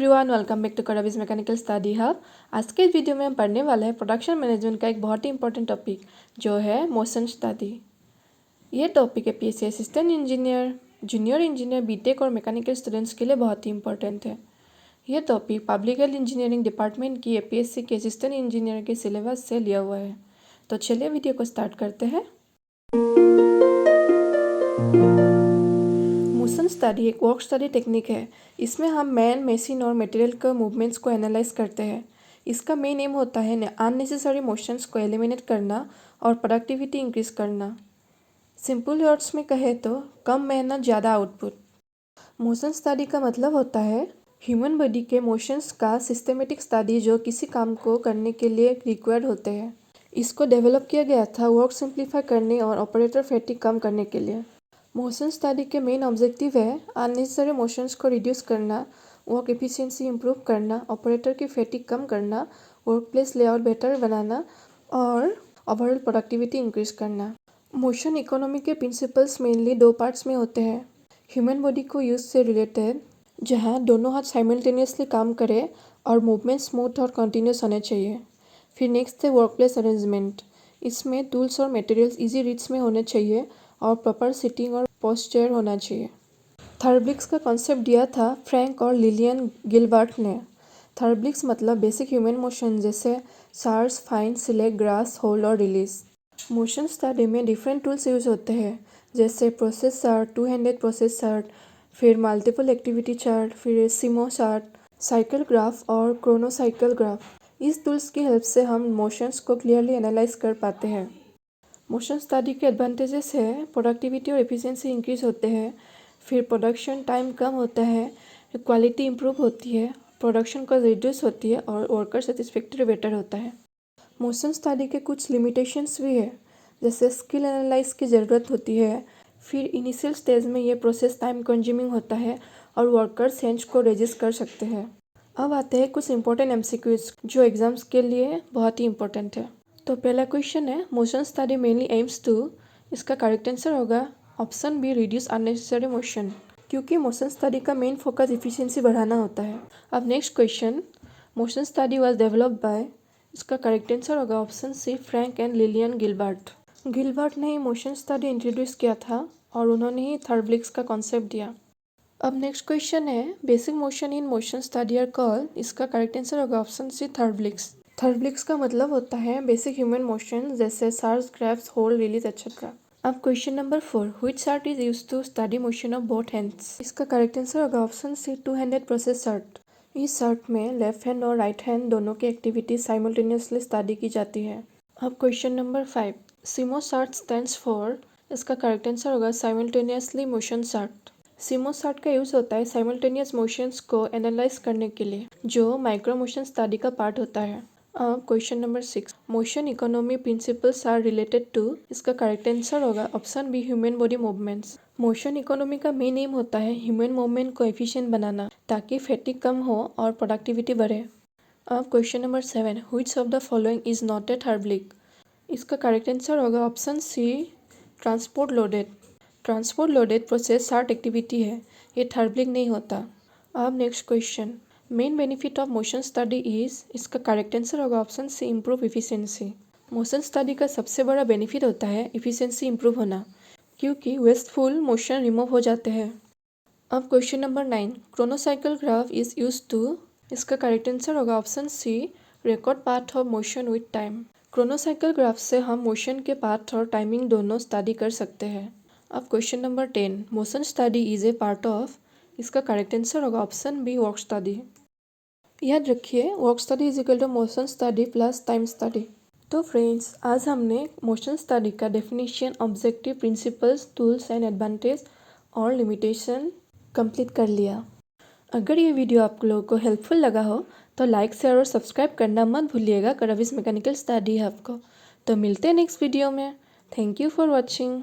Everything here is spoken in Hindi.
एवरीवन, वेलकम बैक टू करविज मैकेनिकल स्टडी हब। आज के वीडियो में हम पढ़ने वाले हैं प्रोडक्शन मैनेजमेंट का एक बहुत ही इंपॉर्टेंट टॉपिक जो है मोशन स्टडी। ये टॉपिक है PSC assistant engineer, junior engineer, BTech और मैकेनिकल स्टूडेंट्स के लिए बहुत ही इंपॉर्टेंट है। ये topic public health engineering department की एपीएससी के असिस्टेंट इंजीनियर के सिलेबस से लिया हुआ है। तो चलिए वीडियो को स्टार्ट करते हैं। मोशन स्टडी एक वर्क स्टडी टेक्निक है। इसमें हम मैन, मशीन और मटेरियल के मूवमेंट्स को एनालाइज करते हैं। इसका मेन एम होता है अननेसेसरी मोशंस को एलिमिनेट करना और प्रोडक्टिविटी इंक्रीज करना। सिंपल वर्ड्स में कहे तो कम मेहनत ज़्यादा आउटपुट। मोशन स्टडी का मतलब होता है ह्यूमन बॉडी के मोशंस का सिस्टमेटिक स्टडी जो किसी काम को करने के लिए रिक्वायर्ड होते हैं। इसको डेवलप किया गया था वर्क सिंप्लीफाई करने और ऑपरेटर फैटिग कम करने के लिए। मोशन स्टडी के मेन ऑब्जेक्टिव है अननेसेसरी मोशंस को रिड्यूस करना, वर्क एफिशिएंसी इंप्रूव करना, ऑपरेटर की फैटिग कम करना, वर्क प्लेस लेआउट बेटर बनाना और ओवरऑल प्रोडक्टिविटी इंक्रीज करना। मोशन इकोनॉमी के प्रिंसिपल्स मेनली दो पार्ट्स में होते हैं। ह्यूमन बॉडी को यूज से रिलेटेड, जहाँ दोनों हाथ साइमल्टेनियसली काम करे और मूवमेंट स्मूथ और कंटिन्यूस होने चाहिए। फिर नेक्स्ट है वर्क प्लेस अरेंजमेंट। इसमें टूल्स और मटेरियल्स इजी रीच में होने चाहिए और प्रॉपर सिटिंग और पोस्चर होना चाहिए। थर्ब्लिक्स का कॉन्सेप्ट दिया था फ्रैंक और लिलियन गिलबर्ट ने। थर्ब्लिक्स मतलब बेसिक ह्यूमन मोशन जैसे search, find, select, grasp, hold और रिलीज। मोशन स्टडी में डिफरेंट टूल्स यूज होते हैं जैसे process chart, two handed process chart, फिर मल्टीपल एक्टिविटी चार्ट, फिर सिमो चार्ट, साइकिल ग्राफ और क्रोनोसाइकिल ग्राफ। इस टूल्स की हेल्प से हम मोशंस को क्लियरली एनालाइज कर पाते हैं। मोशन स्टडी के एडवांटेजेस है प्रोडक्टिविटी और एफिशिएंसी इंक्रीज होते हैं, फिर प्रोडक्शन टाइम कम होता है, क्वालिटी इंप्रूव होती है, प्रोडक्शन कॉस्ट रिड्यूस होती है और वर्कर सेटिस्फैक्टरी बेटर होता है। मोशन स्टडी के कुछ लिमिटेशंस भी है जैसे स्किल एनालाइज की ज़रूरत होती है, फिर इनिशियल स्टेज में ये प्रोसेस टाइम कंज्यूमिंग होता है और वर्कर्स हैंड्स को रेजिस्ट कर सकते हैं। अब आते हैं कुछ इंपॉर्टेंट एमसीक्यूज जो एग्जाम्स के लिए बहुत ही इंपॉर्टेंट है। तो पहला क्वेश्चन है motion study mainly aims to, इसका करेक्ट आंसर होगा option B, reduce unnecessary motion, क्योंकि मोशन स्टडी का मेन फोकस इफिशिएंसी बढ़ाना होता है। अब next question, motion study was developed by, इसका करेक्ट आंसर होगा option C, Frank and Lillian Gilbreth. Gilbreth ने ही मोशन स्टडी इंट्रोड्यूस किया था और उन्होंने ही थर्ब्लिक्स का कॉन्सेप्ट दिया। अब नेक्स्ट क्वेश्चन है basic motion in motion study are called, इसका करेक्ट आंसर होगा ऑप्शन सी, थर्ब्लिक्स। थर्ब्लिक्स का मतलब होता है बेसिक ह्यूमन मोशन जैसे search, grabs, hold, release etcetera. अब question number 4, which chart is used to study motion of both hands, इसका करेक्ट आंसर होगा option C, two handed process chart. इस चार्ट में लेफ्ट हैंड और राइट हैंड दोनों की एक्टिविटी साइमल्टेनियसली स्टडी की जाती है। अब question number 5, सिमो chart stands for, इसका करेक्ट आंसर होगा साइमल्टेनियसली मोशन चार्ट। सिमो चार्ट का यूज होता है साइमल्टेनियस मोशंस को एनालाइज करने के लिए जो माइक्रो मोशन स्टडी का पार्ट होता है। अब question number 6, motion economy principles are related to, इसका करेक्ट आंसर होगा option B, human body movements. Motion economy का मेन एम होता है ह्यूमन मूवमेंट को एफिशिएंट बनाना ताकि फैटिग कम हो और प्रोडक्टिविटी बढ़े। अब question number 7, which of the following is not a therblig, इसका करेक्ट आंसर होगा option C, transport loaded. Transport loaded process chart activity है, ये थर्ब्लिक नहीं होता। अब next question, main benefit of motion study is, इसका करेक्ट आंसर होगा option C, improve efficiency. Motion study का सबसे बड़ा बेनिफिट होता है इफिशिएंसी इंप्रूव होना क्योंकि वेस्टफुल मोशन रिमूव हो जाते हैं। अब question number 9, chronocycle graph is use to, इसका करेक्ट आंसर होगा option C, record path of motion with time. Chronocycle graph से हम मोशन के पाथ और टाइमिंग दोनों स्टडी कर सकते हैं। अब question number 10, motion study is a part of, इसका करेक्ट आंसर होगा ऑप्शन बी, वर्क स्टडी। याद रखिए work study is equal to motion study plus time study. तो फ्रेंड्स, आज हमने मोशन स्टडी का definition, objective, principles, tools and advantage और लिमिटेशन कंप्लीट कर लिया। अगर ये वीडियो आप लोगों को हेल्पफुल लगा हो तो लाइक, शेयर और सब्सक्राइब करना मत भूलिएगा करविज मैकेनिकल स्टडी हब को। तो मिलते हैं नेक्स्ट वीडियो में। Thank you for watching.